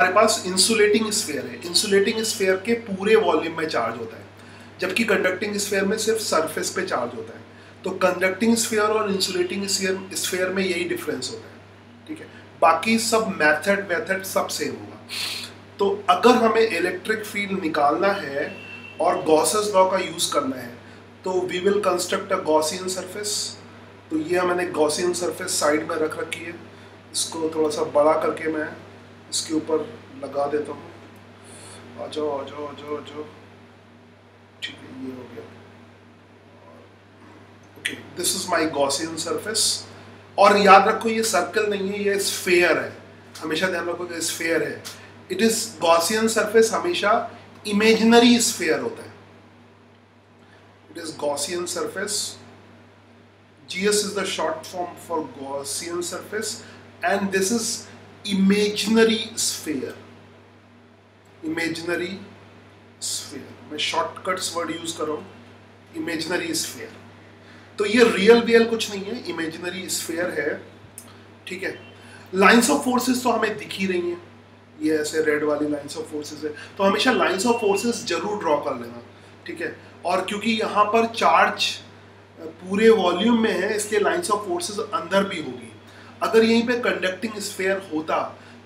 हमारे पास insulating sphere है। Insulating sphere के पूरे वॉल्यूम में चार्ज होता है, जबकि कंडक्टिंग स्फीयर में सिर्फ सरफेस पे चार्ज होता है। तो कंडक्टिंग स्फीयर और इंसुलेटिंग स्फीयर में यही डिफरेंस होता है, ठीक है। बाकी सब मेथड सब सेम होगा। तो अगर हमें इलेक्ट्रिक फील्ड निकालना है और गॉसेस लॉ का यूज करना है तो we will construct a Gaussian surface. तो ये मैंने गॉसियन सरफेस साइड में रख रखी है, इसको थोड़ा सा बड़ा करके मैं इसके ऊपर लगा देता हूँ। आ जाओ आ जाओ आ जाओ आ जाओ, ठीक है, ये हो गया। Okay, this is my Gaussian surface. और याद रखो ये सर्कल नहीं है, ये स्फीयर है। हमेशा ध्यान रखो कि स्फीयर है। इट इज गॉसियन सरफेस हमेशा इमेजिनरी स्फीयर होता है। It is Gaussian surface, GS is the short form for Gaussian surface, and this is imaginary sphere. Imaginary sphere, मैं shortcuts word use कर रहा हूँ, imaginary sphere। तो ये रियल कुछ नहीं है, इमेजिनरी स्फीयर है, ठीक है। लाइंस ऑफ फोर्सेस तो हमें दिख ही रही हैं, ये ऐसे रेड वाली लाइंस ऑफ फोर्सेस है, तो हमेशा लाइंस ऑफ फोर्सेस जरूर ड्रॉ कर लेना, ठीक है। और क्योंकि यहाँ पर चार्ज पूरे वॉल्यूम में है, इसलिए लाइंस ऑफ फोर्सेस अंदर भी होगी। अगर यहीं पे कंडक्टिंग स्फीयर होता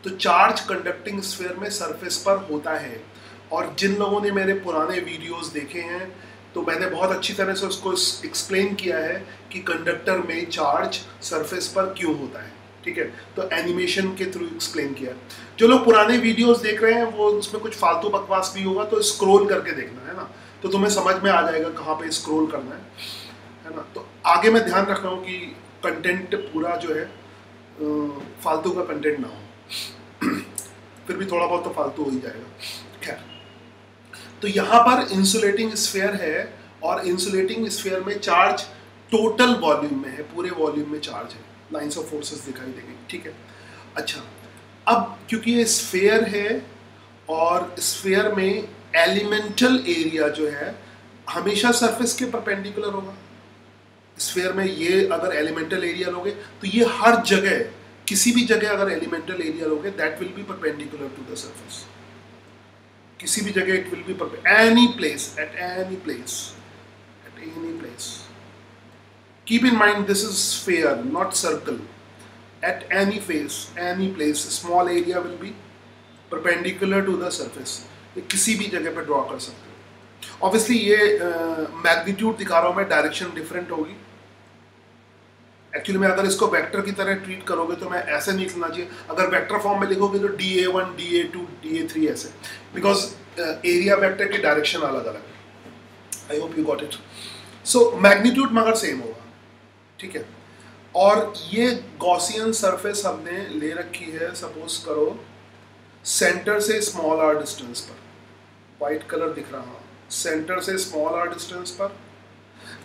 तो चार्ज कंडक्टिंग स्फीयर में सरफेस पर होता है। और जिन लोगों ने मेरे पुराने वीडियोस देखे हैं तो मैंने बहुत अच्छी तरह से उसको एक्सप्लेन किया है कि कंडक्टर में चार्ज सरफेस पर क्यों होता है, ठीक है। तो एनिमेशन के थ्रू एक्सप्लेन किया। जो लोग पुराने वीडियोस देख रहे हैं वो उसमें कुछ फालतू बकवास भी होगा, तो स्क्रॉल करके देखना है ना, तो तुम्हें समझ में आ जाएगा कहाँ पे स्क्रॉल करना है ना। तो आगे मैं ध्यान रख रहा हूँ कि कंटेंट पूरा जो है फालतू का कंटेंट ना हो। फिर भी थोड़ा बहुत तो फालतू हो ही जाएगा, खैर। तो यहाँ पर इंसुलेटिंग स्फीयर है और इंसुलेटिंग स्फीयर में चार्ज टोटल वॉल्यूम में है, पूरे वॉल्यूम में चार्ज है। लाइंस ऑफ फोर्सेस दिखाई देंगे, ठीक है। अच्छा, अब क्योंकि ये स्फीयर है और स्फीयर में एलिमेंटल एरिया जो है हमेशा सरफेस के परपेंडिकुलर होगा। स्फीयर में ये अगर एलिमेंटल एरिया लोगे तो ये हर जगह, किसी भी जगह अगर एलिमेंटल एरिया लोगे that will be perpendicular to the surface. किसी भी जगह it will be any place, at any place, at any place. Keep in mind this is sphere not circle. At any face, any place, small area will be perpendicular to the surface. ये किसी भी जगह पे draw कर सकते हो। Obviously ये magnitude दिखा रहा हूँ मैं, डायरेक्शन डिफरेंट होगी। एक्चुअली मैं अगर इसको वेक्टर की तरह ट्रीट करोगे तो मैं ऐसे नहीं लिखना चाहिए। अगर वेक्टर फॉर्म में लिखोगे तो DA1, DA2, DA3 ऐसे, बिकॉज एरिया वेक्टर की डायरेक्शन अलग अलग है। आई hope you got it. So magnitude मगर सेम होगा, ठीक है। और ये गॉसियन सरफेस हमने ले रखी है, सपोज करो सेंटर से स्मॉल r डिस्टेंस पर, व्हाइट कलर दिख रहा है, सेंटर से स्मॉल r डिस्टेंस पर,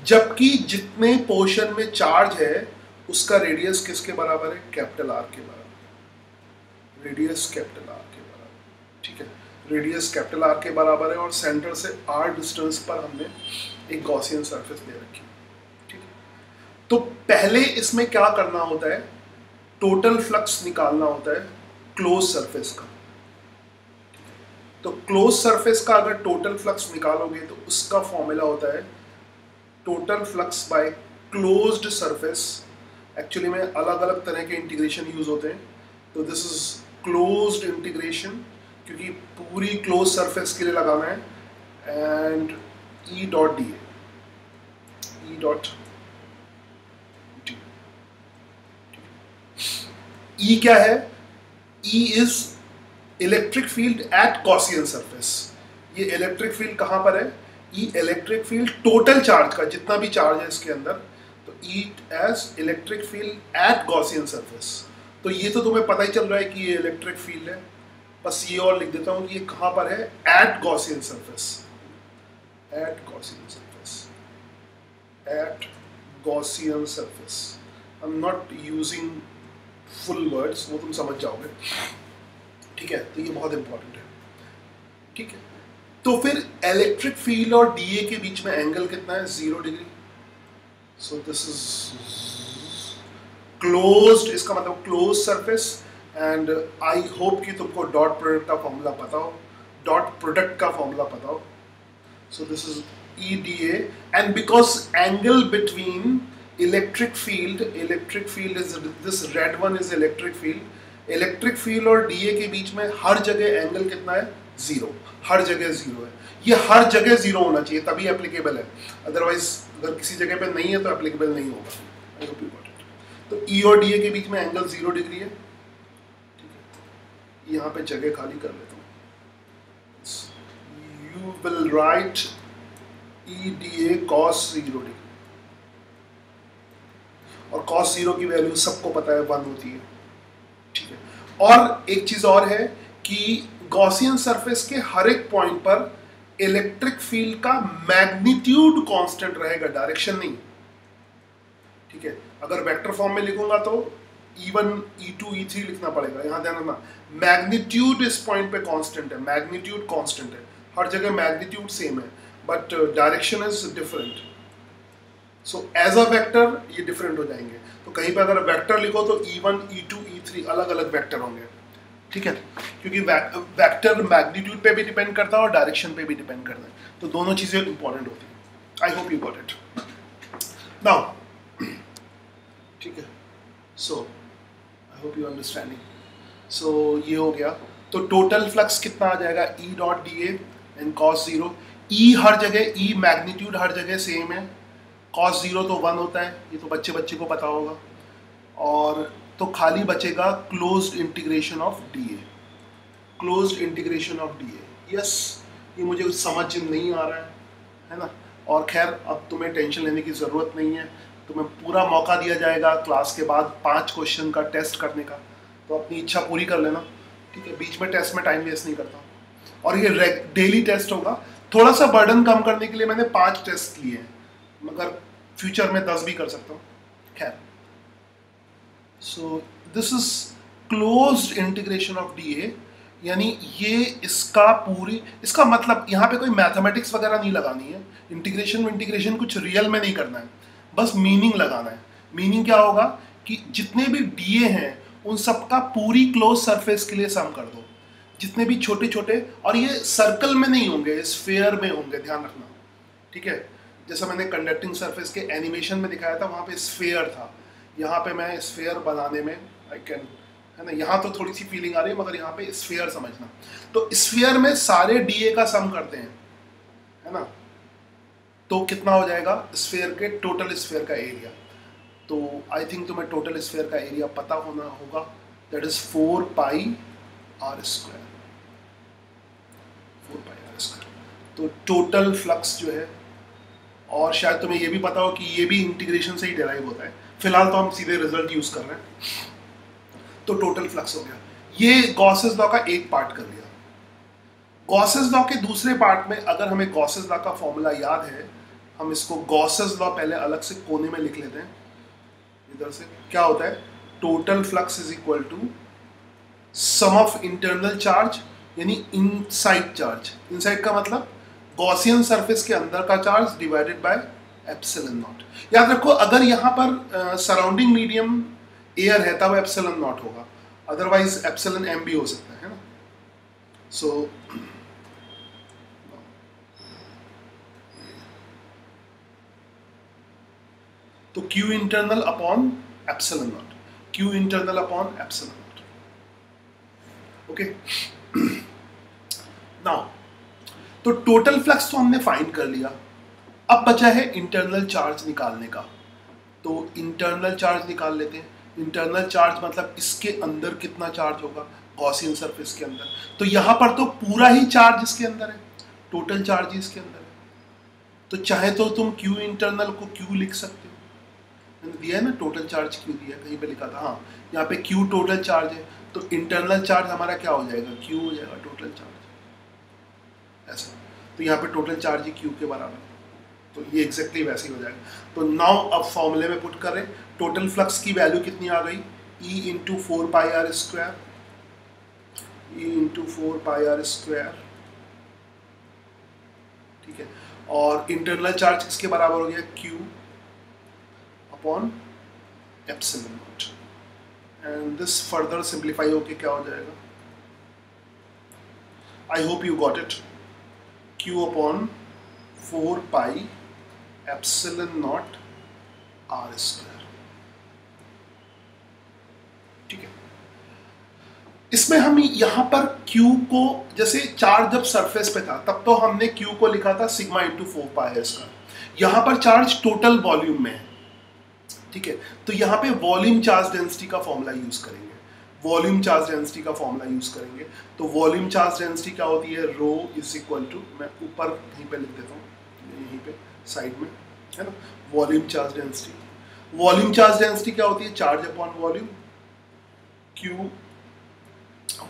जबकि जितने पोर्शन में चार्ज है उसका रेडियस किसके बराबर है? कैपिटल R के बराबर। रेडियस कैपिटल R के बराबर, ठीक है। रेडियस कैपिटल R के बराबर है और सेंटर से r डिस्टेंस पर हमने एक गॉसियन सरफेस दे रखी है, ठीक है। तो पहले इसमें क्या करना होता है? टोटल फ्लक्स निकालना होता है क्लोज सरफेस का। तो क्लोज सरफेस का अगर टोटल फ्लक्स निकालोगे तो उसका फॉर्मूला होता है total flux by closed surface. Actually में अलग अलग तरह के इंटीग्रेशन यूज होते हैं, तो दिस इज क्लोज्ड इंटीग्रेशन, क्योंकि पूरी क्लोज सरफेस के लिए लगाना है। And E dot d, E dot d, E क्या है? E is electric field at Gaussian surface. ये इलेक्ट्रिक फील्ड कहां पर है? E electric field total charge का, जितना भी चार्ज है इसके अंदर, तो E as electric field at Gaussian surface. तो ये तो तुम्हें पता ही चल रहा है कि ये इलेक्ट्रिक फील्ड है, बस ये और लिख देता हूं कि ये कहां पर है? At Gaussian surface, at Gaussian surface, at Gaussian surface. I am not using full words, वो तुम समझ जाओगे, ठीक है। तो ये बहुत इंपॉर्टेंट है, ठीक है। तो फिर इलेक्ट्रिक फील्ड और DA के बीच में एंगल कितना है? 0 degree. So this is closed, इसका मतलब close surface and I hope कि तुमको डॉट प्रोडक्ट का फॉर्मूला पता हो, डॉट प्रोडक्ट का फॉर्मूला पता हो. So this is EDA, and because angle between electric field is this red one is electric field और DA के बीच में हर जगह एंगल कितना है? 0. हर जगह 0 है. ये हर जगह 0 होना चाहिए तभी एप्लीकेबल है, अदरवाइज अगर किसी जगह पे नहीं है तो एप्लीकेबल नहीं होगा. आई होप यू गॉट इट. तो E और DA के बीच में एंगल 0 डिग्री है. ठीक है, यहाँ पे जगह खाली कर लेता हूँ. You will write EDA cos 0 degree, और cos 0 की वैल्यू सबको पता है 1 होती है. ठीक है, और एक चीज और है कि गॉसियन सरफेस के हर एक पॉइंट पर इलेक्ट्रिक फील्ड का मैग्नीट्यूड कांस्टेंट रहेगा, डायरेक्शन नहीं. ठीक है, अगर वेक्टर फॉर्म में लिखूंगा तो E1 E2 E3 लिखना पड़ेगा. यहां ध्यान रखना, मैग्नीट्यूड इस पॉइंट पे कांस्टेंट है, मैग्नीट्यूड कांस्टेंट है, हर जगह मैग्नीट्यूड सेम है, but direction is different. So as a vector ये डिफरेंट हो जाएंगे. तो कहीं पे अगर वेक्टर लिखो तो E1 E2 E3 अलग अलग वेक्टर होंगे. ठीक है, क्योंकि वेक्टर मैग्नीट्यूड पे भी डिपेंड करता है और डायरेक्शन पे भी डिपेंड करता है, तो दोनों चीजें इंपॉर्टेंट होती हैं. आई hope you got it now. ठीक है, सो आई होप यू अंडरस्टैंडिंग. सो ये हो गया. तो टोटल फ्लक्स कितना आ जाएगा? E dot DA and cos 0. E हर जगह, E मैग्नीट्यूड हर जगह सेम है. cos 0 तो 1 होता है, ये तो बच्चे को पता होगा. और तो खाली बचेगा closed integration of DA. Closed integration of DA. Yes, ये मुझे कुछ समझ नहीं आ रहा है ना. और खैर अब तुम्हें टेंशन लेने की ज़रूरत नहीं है, तुम्हें पूरा मौका दिया जाएगा क्लास के बाद 5 क्वेश्चन का टेस्ट करने का, तो अपनी इच्छा पूरी कर लेना. ठीक है, बीच में टेस्ट में टाइम वेस्ट नहीं करता. और ये डेली टेस्ट होगा. थोड़ा सा बर्डन कम करने के लिए मैंने 5 टेस्ट लिए हैं, मगर फ्यूचर में 10 भी कर सकता हूँ. खैर, so this is closed integration of DA, यानी ये इसका मतलब यहाँ पे कोई मैथमेटिक्स वगैरह नहीं लगानी है. इंटीग्रेशन कुछ रियल में नहीं करना है, बस मीनिंग लगाना है. मीनिंग क्या होगा कि जितने भी DA हैं उन सबका पूरी क्लोज सरफेस के लिए सम कर दो, जितने भी छोटे छोटे. और ये सर्कल में नहीं होंगे, स्फीयर में होंगे, ध्यान रखना. ठीक है, जैसा मैंने कंडक्टिंग सरफेस के एनिमेशन में दिखाया था, वहाँ पे स्फीयर था. यहाँ पे मैं स्फीयर बनाने में आई कैन, है ना, यहाँ तो थोड़ी सी फीलिंग आ रही है, मगर यहाँ पे स्फीयर समझना. तो स्फीयर में सारे DA का सम करते हैं, है ना. तो कितना हो जाएगा स्फीयर के, टोटल स्फीयर का एरिया. तो आई थिंक तुम्हें टोटल स्फीयर का एरिया पता होना होगा, that is 4 pi r square. 4 pi r square. तो टोटल फ्लक्स जो है, और शायद तुम्हें ये भी पता हो कि ये भी इंटीग्रेशन से ही डिराइव होता है. फिलहाल तो हम सीधे रिजल्ट यूज कर रहे हैं. तो टोटल फ्लक्स हो गया. ये गॉसेस लॉ का एक पार्ट कर लिया. गॉसेस लॉ के दूसरे पार्ट में अगर हमें गॉसेस लॉ का फॉर्मूला याद है, हम इसको गॉसेस लॉ पहले अलग से कोने में लिख लेते हैं. इधर से क्या होता है, total flux is equal to sum of internal charge, यानी इनसाइड चार्ज. इनसाइड का मतलब गॉसियन सरफेस के अंदर का charge divided by epsilon naught. याद रखो, अगर यहाँ पर सराउंडिंग मीडियम एयर है तब एप्सिलॉन नॉट होगा, अदरवाइज एप्सिलॉन m भी हो सकता है ना. सो तो Q internal upon epsilon not, Q internal upon epsilon not. Okay, now तो टोटल फ्लक्स तो हमने फाइंड कर लिया. अब बचा है इंटरनल चार्ज निकालने का. तो इंटरनल चार्ज निकाल लेते हैं. इंटरनल चार्ज मतलब इसके अंदर कितना चार्ज होगा गॉसियन सरफेस के अंदर. तो यहाँ पर तो पूरा ही चार्ज इसके अंदर है, टोटल चार्ज इसके अंदर है. तो चाहे तो तुम Q इंटरनल को Q लिख सकते हो. मैंने दिया है ना टोटल चार्ज Q दिया, कहीं पे लिखा था. हाँ, यहाँ पे Q टोटल चार्ज है, तो इंटरनल चार्ज हमारा क्या हो जाएगा, Q हो जाएगा टोटल चार्ज, ऐसा. तो यहाँ पे टोटल चार्ज ही Q के बराबर, तो ये एग्जैक्टली वैसे ही हो जाएगा. तो नाउ अब फॉर्मूले में पुट करें. टोटल फ्लक्स की वैल्यू कितनी आ गई, E इंटू 4 पाई r स्क्वायर, E इंटू 4 पाई r स्क्वायर. ठीक है, और इंटरनल चार्ज किसके बराबर हो गया, Q upon epsilon naught, and this further simplify होके क्या हो जाएगा, I hope you got it, Q upon 4 pi epsilon naught r square. ठीक है, इसमें हम यहाँ पर Q को, जैसे चार्ज जब सरफेस पे था तब तो हमने Q को लिखा था सिग्मा इंटू 4 पाई है इसका, यहाँ पर चार्ज टोटल वॉल्यूम में है। ठीक है, तो यहाँ पे वॉल्यूम चार्ज डेंसिटी का फॉर्मूला यूज करेंगे, वॉल्यूम चार्ज डेंसिटी का फॉर्मूला यूज करेंगे। तो वॉल्यूम चार्ज डेंसिटी क्या होती है, रो इज इक्वल टू, मैं ऊपर यहीं पे लिख देता हूँ, यहीं पे साइड में है ना, volume charge density. Volume charge density क्या होती है, charge upon volume. Q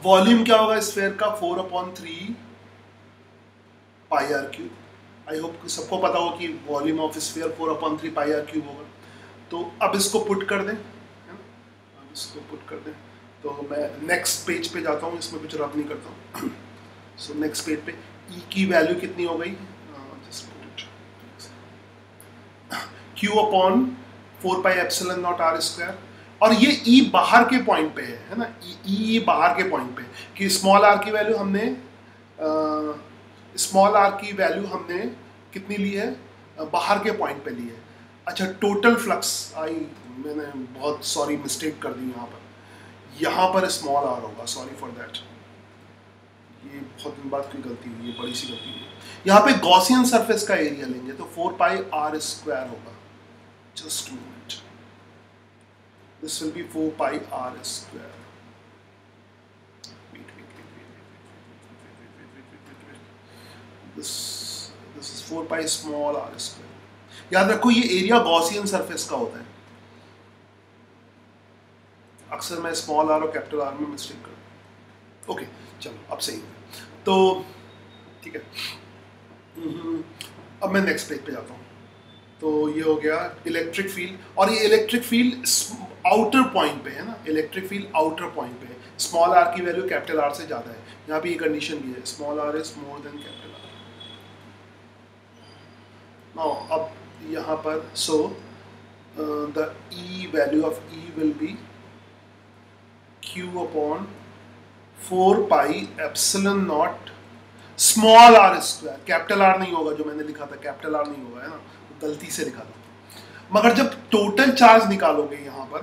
volume क्या होगा स्फीयर का, 4/3 pi are cube. I hope सबको पता हो कि volume of sphere 4/3 pi are cube होगा। तो अब इसको पुट कर दें, है ना, अब इसको पुट कर दें। तो मैं नेक्स्ट पेज पे जाता हूँ, इसमें कुछ रब नहीं करता हूँ। सो नेक्स्ट पेज पे ई की वैल्यू कितनी हो गई, just put it Q upon 4 pi epsilon naught r square. और ये ई बाहर के पॉइंट पे है ना, ई बाहर के पॉइंट पे, कि स्मॉल आर की वैल्यू हमने कितनी ली है, बाहर के पॉइंट पे ली है। अच्छा, टोटल फ्लक्स, मैंने बहुत सॉरी मिस्टेक कर दी यहाँ पर स्मॉल आर होगा, सॉरी फॉर दैट, ये बहुत दिन बाद कोई गलती हुई है, बड़ी सी गलती हुई है। यहाँ पे गॉसियन सरफेस का एरिया लेंगे तो 4 पाई आर स्क्वायर होगा, just minute, this will be 4 pi r square. Wait. This is 4 pi small r square. याद रखो ये एरिया गॉसियन सरफेस का होता है, अक्सर मैं स्मॉल आर और कैपिटल आर में मिस्टेक करता हूँ। ओके चलो अब सही है, तो ठीक है। अब मैं नेक्स्ट पेज पे जाता हूँ। तो ये हो गया इलेक्ट्रिक फील्ड, और ये इलेक्ट्रिक फील्ड आउटर पॉइंट पे है ना, इलेक्ट्रिक फील्ड आउटर पॉइंट पे है, स्मॉल आर की वैल्यू कैपिटल आर से ज़्यादा है। यहाँ पे ये कंडीशन भी है, small r is more than capital R. Now अब यहाँ पर so the E value of E will be Q upon 4 pi epsilon naught small r square, capital R नहीं होगा, जो मैंने लिखा था कैपिटल आर नहीं होगा, है ना, गलती से लिखा था। मगर जब टोटल चार्ज निकालोगे यहाँ पर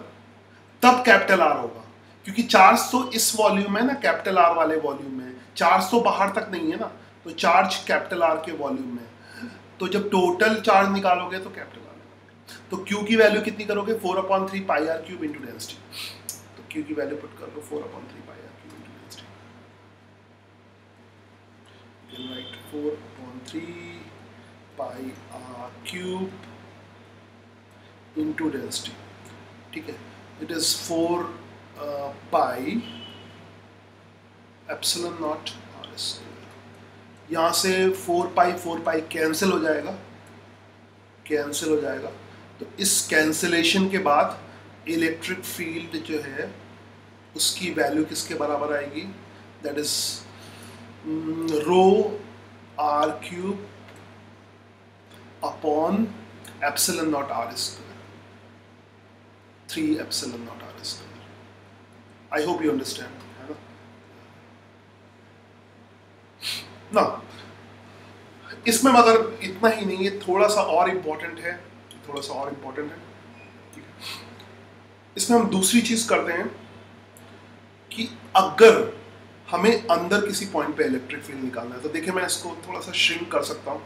तब कैपिटल आर होगा, क्योंकि चार्ज तो इस वॉल्यूम में ना, कैपिटल आर वाले वॉल्यूम में, चार्ज तो बाहर तक नहीं है ना, तो चार्ज कैपिटल आर के वॉल्यूम में। तो जब टोटल चार्ज निकालोगे तो कैपिटल आर। तो क्यू की वैल्यू कितनी करोगे, 4/3 pi are cube into density. तो क्यू की वैल्यू पुट कर लो 4/3 pi are cube into density, right, 4/3 pi are cube into density. ठीक है, it is 4 pi epsilon naught r square. यहाँ से 4 पाई कैंसिल हो जाएगा, तो इस कैंसिलेशन के बाद इलेक्ट्रिक फील्ड जो है उसकी वैल्यू किसके बराबर आएगी, that is rho r cube upon epsilon naught r square, 3 epsilon naught r square. I hope you understand, है ना। इसमें मगर इतना ही नहीं है, थोड़ा सा और इम्पोर्टेंट है, ठीक है। इसमें हम दूसरी चीज करते हैं कि अगर हमें अंदर किसी पॉइंट पे इलेक्ट्रिक फील्ड निकालना है, तो देखिए मैं इसको थोड़ा सा श्रिंक कर सकता हूँ,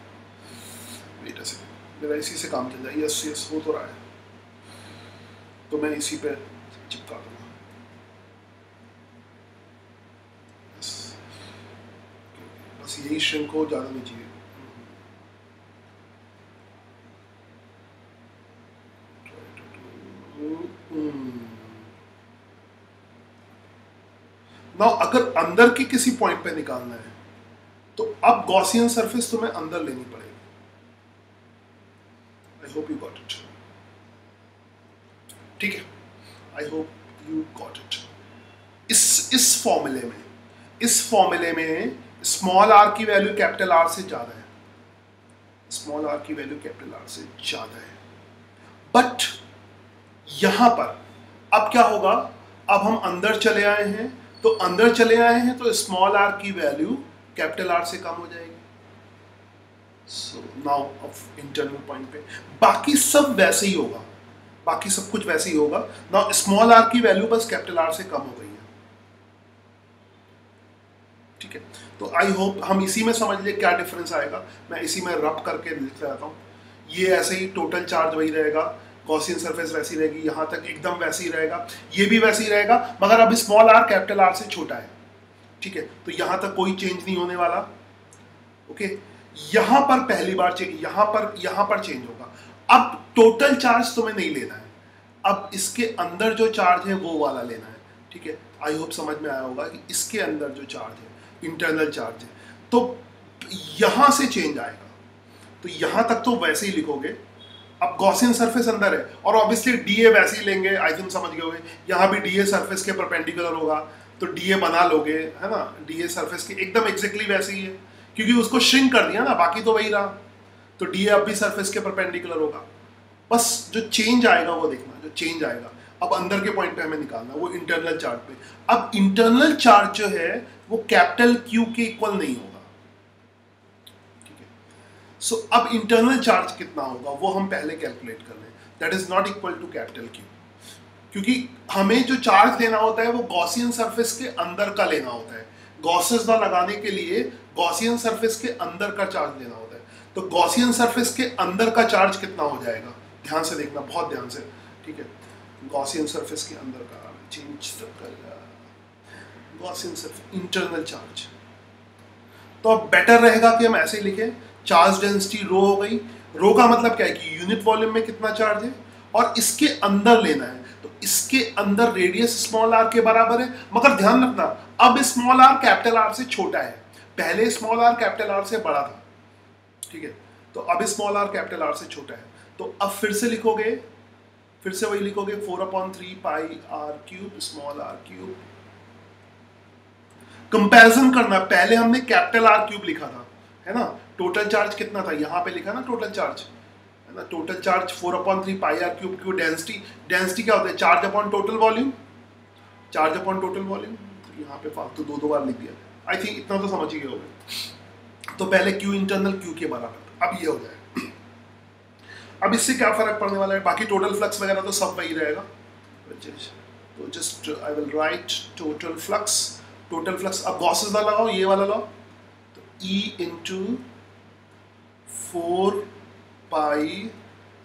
वेट अ सेकंड, मेरा इसी से काम चल जाए, यस हो तो रहा है, तो मैं इसी पे चिपका दूंगा, बस यही श्रिंक हो, ज़्यादा नहीं चाहिए। नाउ अगर अंदर के किसी पॉइंट पे निकालना है तो अब गॉसियन सरफेस तुम्हें अंदर लेनी पड़ेगी। आई होप यू गॉट इट, ठीक है, आई होप यू गॉट इट। इस फॉर्मूले में स्मॉल आर की वैल्यू कैपिटल आर से ज्यादा है, बट यहां पर अब क्या होगा, अब हम अंदर चले आए हैं, तो अंदर चले आए हैं तो स्मॉल आर की वैल्यू कैपिटल आर से कम हो जाएगी। So now of internal point पे बाकी सब वैसे ही होगा, बाकी सब कुछ वैसे ही होगा। नाउ स्मॉल आर की वैल्यू बस कैपिटल आर से कम हो गई है, ठीक है। तो आई होप हम इसी में समझ लिए क्या डिफरेंस आएगा। मैं इसी में रब करके लिख जाता हूँ। ये ऐसे ही टोटल चार्ज वही रहेगा, गॉसियन सरफेस वैसी रहेगी, यहाँ तक एकदम वैसे ही रहेगा, ये भी वैसे ही रहेगा, मगर अब स्मॉल आर कैपिटल आर से छोटा है, ठीक है। तो यहाँ तक कोई चेंज नहीं होने वाला, ओके। यहाँ पर पहली बार चेंज, यहाँ पर चेंज होगा। अब टोटल चार्ज तुम्हें नहीं लेना है, अब इसके अंदर जो चार्ज है वो वाला लेना है, ठीक है। आई होप समझ में आया होगा कि इसके अंदर जो चार्ज है इंटरनल चार्ज है, तो यहाँ से चेंज आएगा। तो यहाँ तक तो वैसे ही लिखोगे। अब गॉसियन सरफेस अंदर है और ऑब्वियसली डीए वैसे ही लेंगे, आई थिंक समझ गए होगे। यहाँ भी डीए सरफेस के परपेंडिकुलर होगा तो डीए बना लोगे, है ना। डीए सरफेस के एकदम एग्जैक्टली वैसे ही है, क्योंकि उसको श्रिंक कर दिया ना, बाकी तो वही रहा। तो डीए अब भी सरफेस के परपेंडिकुलर होगा, बस जो चेंज आएगा वो देखना, जो चेंज आएगा अब अंदर के पॉइंट पे हमें निकालना, वो इंटरनल चार्ज पे। अब इंटरनल चार्ज जो है वो कैपिटल क्यू के इक्वल नहीं होगा, ठीक है। सो अब इंटरनल चार्ज कितना होगा वो हम पहले कैलकुलेट कर लें। That is not equal to capital Q, क्योंकि हमें जो चार्ज लेना होता है वो गॉसियन सरफेस के अंदर का लेना होता है। गॉसेस लॉ लगाने के लिए गॉसियन सरफेस के अंदर का चार्ज लेना होता है। तो गॉसियन सरफेस के अंदर का चार्ज कितना हो जाएगा, ध्यान से देखना, बहुत ध्यान से, ठीक है। गॉसियन सरफेस के अंदर का change Gaussian surface internal charge. तो अब बेटर रहेगा कि हम ऐसे ही लिखें, चार्ज डेंसिटी रो हो गई। रो का मतलब क्या है कि यूनिट वॉल्यूम में कितना चार्ज है और इसके अंदर लेना है। तो इसके अंदर रेडियस स्मॉल आर के बराबर है, मगर ध्यान रखना अब स्मॉल आर कैपिटल आर से छोटा है, पहले स्मॉल आर कैपिटल आर से बड़ा था, ठीक है। तो अब स्मॉल आर कैपिटल आर से छोटा है, तो अब फिर से लिखोगे, फिर से वही लिखोगे 4/3 pi are cube small R cube. Comparison करना, पहले हमने कैपिटल आर क्यूब लिखा था, है ना। टोटल चार्ज कितना था, यहाँ पे लिखा ना टोटल चार्ज, है ना। Total charge 4/3 pi are cube Q. Density क्या होता है, charge upon total volume, charge upon total volume. यहाँ पे फालतू दो बार लिख दिया, आई थिंक इतना तो समझ ही गए होंगे। तो पहले क्यू इंटरनल क्यू के बराबर, अब ये हो जाए। अब इससे क्या फर्क पड़ने वाला है, बाकी टोटल फ्लक्स वगैरह तो सब वही रहेगा। तो just I will write total flux, total flux. अब गॉसेस लॉ लगाओ, ये वाला लॉ, तो E into 4 pi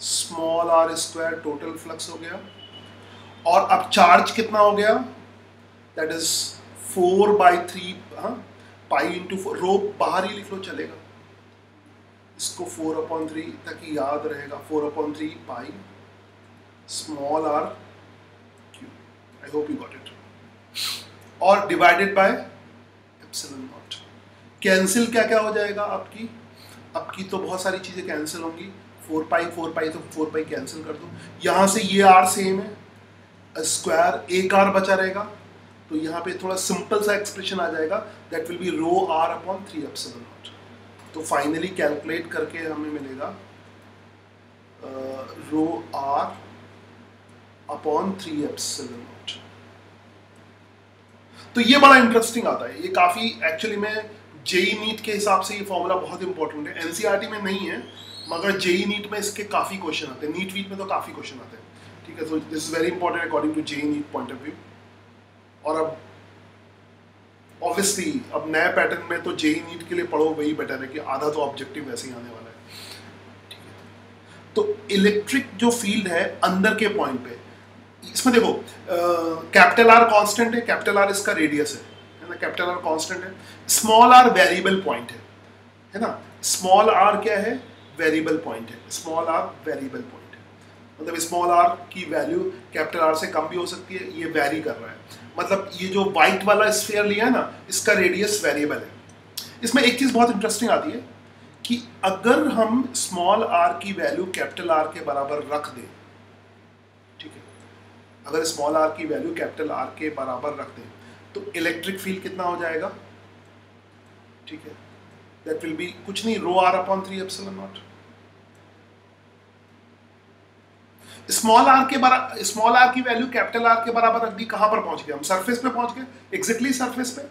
small r square total flux हो गया। और अब चार्ज कितना हो गया, दैट इज 4/3, हाँ, पाई इंटू 4, रो बाहर ही लिख लो चलेगा, इसको 4/3 तक ही याद रहेगा, 4/3 pi small R cube. I hope you got it. और divided by epsilon naught. Cancel क्या क्या हो जाएगा आपकी तो बहुत सारी चीजें कैंसिल होंगी। 4 पाई तो 4 पाई कैंसिल कर दो, यहाँ से ये आर सेम है, स्क्वायर एक आर बचा रहेगा, तो यहाँ पे थोड़ा सिंपल सा एक्सप्रेशन आ जाएगा, that will be rho are upon 3 epsilon naught. तो फाइनली कैलकुलेट करके हमें मिलेगा rho are upon 3 epsilon naught. तो ये बड़ा इंटरेस्टिंग आता है, ये काफी एक्चुअली में जेई नीट के हिसाब से ये फॉर्मूला बहुत इंपॉर्टेंट है। एनसीईआरटी में नहीं है, मगर जेई नीट में इसके काफी क्वेश्चन आते हैं, नीट वीट में तो काफी क्वेश्चन आते हैं, ठीक है। तो this is very important according to JEE NEET point of view. और अब ऑब्वियसली अब नए पैटर्न में तो जेई नीट के लिए पढ़ो, वही बेटर है कि आधा तो ऑब्जेक्टिव वैसे ही आने वाला है, ठीक है। तो इलेक्ट्रिक जो फील्ड है अंदर के पॉइंट पे, इसमें देखो कैपिटल आर कांस्टेंट है, कैपिटल आर इसका रेडियस है ना, कैपिटल आर कांस्टेंट है, स्मॉल आर वेरिएबल पॉइंट है ना। स्मॉल आर क्या है, वेरिएबल पॉइंट है, स्मॉल आर वेरिएबल पॉइंट है, मतलब स्मॉल आर की वैल्यू कैपिटल आर से कम भी हो सकती है, ये वेरी कर रहा है। मतलब ये जो व्हाइट वाला स्फीयर लिया है ना, इसका रेडियस वेरिएबल है। इसमें एक चीज बहुत इंटरेस्टिंग आती है कि अगर हम स्मॉल आर की वैल्यू कैपिटल आर के बराबर रख दें, ठीक है, अगर स्मॉल आर की वैल्यू कैपिटल आर के बराबर रख दें तो इलेक्ट्रिक फील्ड कितना हो जाएगा, ठीक है, दैट विल बी कुछ नहीं, rho are upon 3 epsilon naught. Small are की वैल्यू कैपिटल आर के बराबर रख दी, कहां पर पहुंच गए हम? सरफेस पे पहुंच गए, एग्जैक्टली सरफेस पे।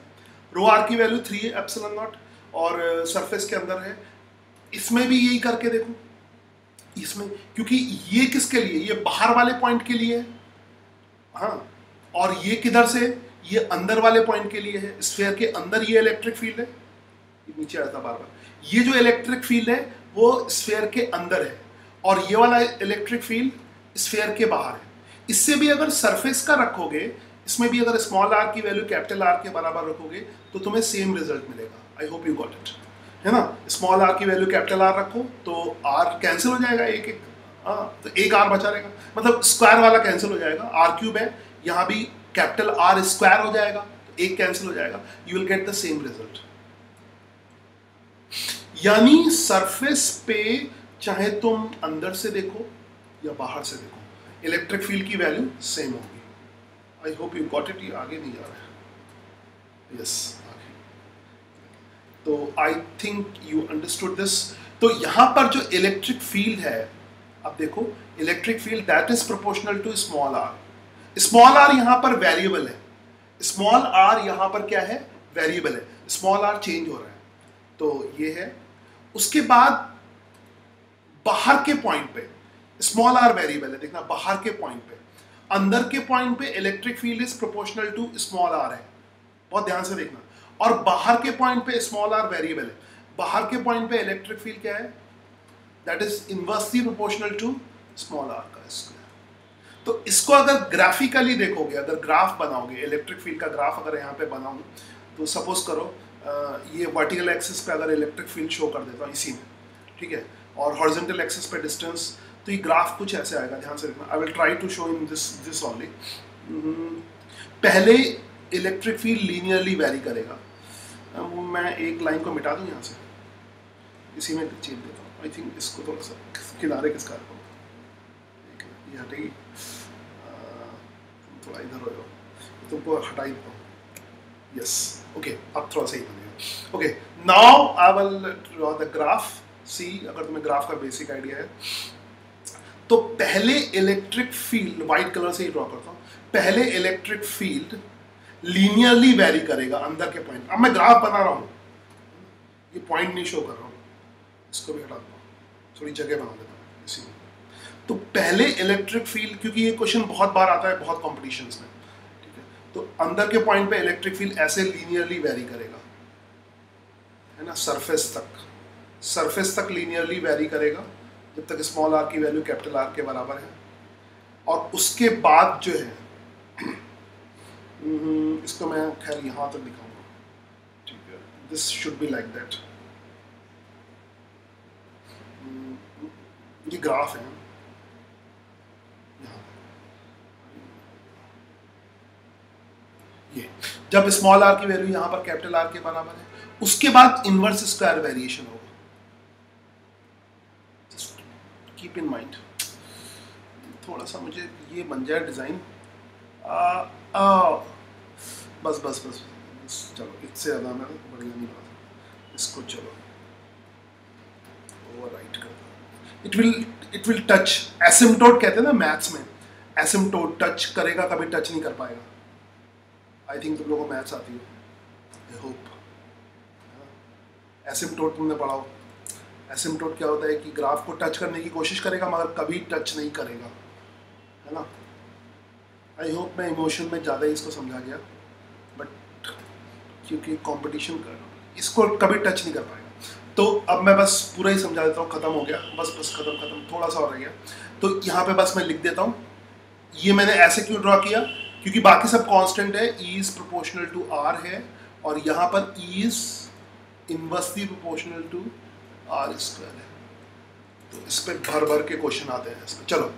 रो आर की वैल्यू 3 एप्सिलॉन नॉट और सरफेस के अंदर है। इसमें भी यही करके देखो, इसमें क्योंकि ये किसके लिए, ये बाहर वाले पॉइंट के लिए है, हाँ, और ये किधर से, ये अंदर वाले पॉइंट के लिए है। स्फीयर के अंदर ये इलेक्ट्रिक फील्ड है, ये नीचे आता बार बार, ये जो इलेक्ट्रिक फील्ड है वो स्फीयर के अंदर है और ये वाला इलेक्ट्रिक फील्ड स्फीयर के बाहर है। इससे भी अगर सरफेस का रखोगे, इसमें भी अगर स्मॉल आर की वैल्यू कैपिटल आर के बराबर रखोगे तो तुम्हें सेम रिजल्ट मिलेगा। आई होप यू गॉट इट, है ना। स्मॉल आर की वैल्यू कैपिटल आर रखो तो आर कैंसिल हो जाएगा, एक एक, हाँ, तो एक आर बचा रहेगा, मतलब स्क्वायर वाला कैंसिल हो जाएगा, आर क्यूब है, यहाँ भी कैपिटल आर स्क्वायर हो जाएगा, तो एक कैंसिल हो जाएगा, you will get the same result. यानी सरफेस पे चाहे तुम अंदर से देखो या बाहर से देखो, इलेक्ट्रिक फील्ड की वैल्यू सेम होगी। I hope you got it. ये आगे नहीं जा रहा है, यस आगे, तो I think you understood this. तो यहां पर जो इलेक्ट्रिक फील्ड है, अब देखो, electric field that is proportional to small r. Small r यहां पर वेरिएबल है, स्मॉल आर यहां पर क्या है, वेरिएबल है, स्मॉल आर चेंज हो रहा है, तो ये है। उसके बाद बाहर के पॉइंट पे स्मॉल आर वेरिएबल है, देखना बाहर के पॉइंट पे, अंदर के पॉइंट पे electric field is proportional to small r है, बहुत ध्यान से देखना। और बाहर के पॉइंट पे स्मॉल आर वेरिएबल है, बाहर के पॉइंट पे इलेक्ट्रिक फील्ड क्या है, that is inversely proportional to small r का स्क्वायर। तो इसको अगर ग्राफिकली देखोगे, अगर ग्राफ बनाओगे, इलेक्ट्रिक फील्ड का ग्राफ अगर यहाँ पे बनाऊं, तो सपोज करो ये वर्टिकल एक्सिस पे अगर इलेक्ट्रिक फील्ड शो कर देता हूँ इसी में, ठीक है, और हॉरिजॉन्टल एक्सिस पे डिस्टेंस, तो ये ग्राफ कुछ ऐसे आएगा, ध्यान से देखना। I will try to show in this only. पहले इलेक्ट्रिक फील्ड लीनियरली वेरी करेगा, मैं एक लाइन को मिटा दूं यहाँ से, इसी में चेंज देता हूँ। आई थिंक इसको थोड़ा सा किनारे किसका ये हटेगी, थोड़ा इधर हो जाओ, तुमको हटा ही देता हूँ, यस ओके, अब थोड़ा सही बनेगा। Okay, now I will draw the graph. See, अगर तुम्हें ग्राफ का बेसिक आइडिया है तो पहले इलेक्ट्रिक फील्ड, व्हाइट कलर से ही ड्रॉ करता हूँ, पहले इलेक्ट्रिक फील्ड लीनियरली वेरी करेगा अंदर के पॉइंट। अब मैं ग्राफ बना रहा हूँ, ये पॉइंट नहीं शो कर रहा हूँ, इसको भी हटा दूँ, थोड़ी जगह बना देता हूँ इसी में। तो पहले इलेक्ट्रिक फील्ड, क्योंकि ये क्वेश्चन बहुत बार आता है बहुत कॉम्पिटिशन्स में, ठीक है, तो अंदर के पॉइंट पे इलेक्ट्रिक फील्ड ऐसे लीनियरली वेरी करेगा, है ना, सरफेस तक लीनियरली वेरी करेगा जब तक स्मॉल आर की वैल्यू कैपिटल आर के बराबर है। और उसके बाद जो है इसको मैं खैर यहाँ तक दिखाऊंगा, ठीक है, this should be like that. ये ग्राफ है यहाँ, ये जब स्मॉल आर की वैल्यू यहाँ पर कैपिटल आर के बराबर है, उसके बाद इनवर्स स्क्वायर वेरिएशन होगा, कीप इन माइंड। थोड़ा सा मुझे ये बन जाए डिजाइन, बस बस बस बस, चलो इससे ज़्यादा मैं बढ़िया नहीं बना, इसको चलो ओवरराइट कर दो। इट विल टच, एसिम्पटोट कहते हैं ना मैथ्स में, एसिम्पटोट टच करेगा, कभी टच नहीं कर पाएगा। आई थिंक तुम लोगों को मैथ्स आती है, आई होप। एसिम्पटोट तुमने पढ़ा हो, एसिम्पटोट क्या होता है कि ग्राफ को टच करने की कोशिश करेगा मगर कभी टच नहीं करेगा, है ना। आई होप मैं इमोशन में ज़्यादा ही इसको समझा गया, बट क्योंकि कंपटीशन कर, इसको कभी टच नहीं कर पाएगा। तो अब मैं बस पूरा ही समझा देता हूँ, ख़त्म हो गया, बस खत्म, थोड़ा सा और रह गया। तो यहाँ पे बस मैं लिख देता हूँ, ये मैंने ऐसे क्यों ड्रॉ किया, क्योंकि बाकी सब कांस्टेंट है, E is proportional to r है, और यहाँ पर E is inversely proportional to r square है। तो इस पर भर भर के क्वेश्चन आते हैं इस पर। चलो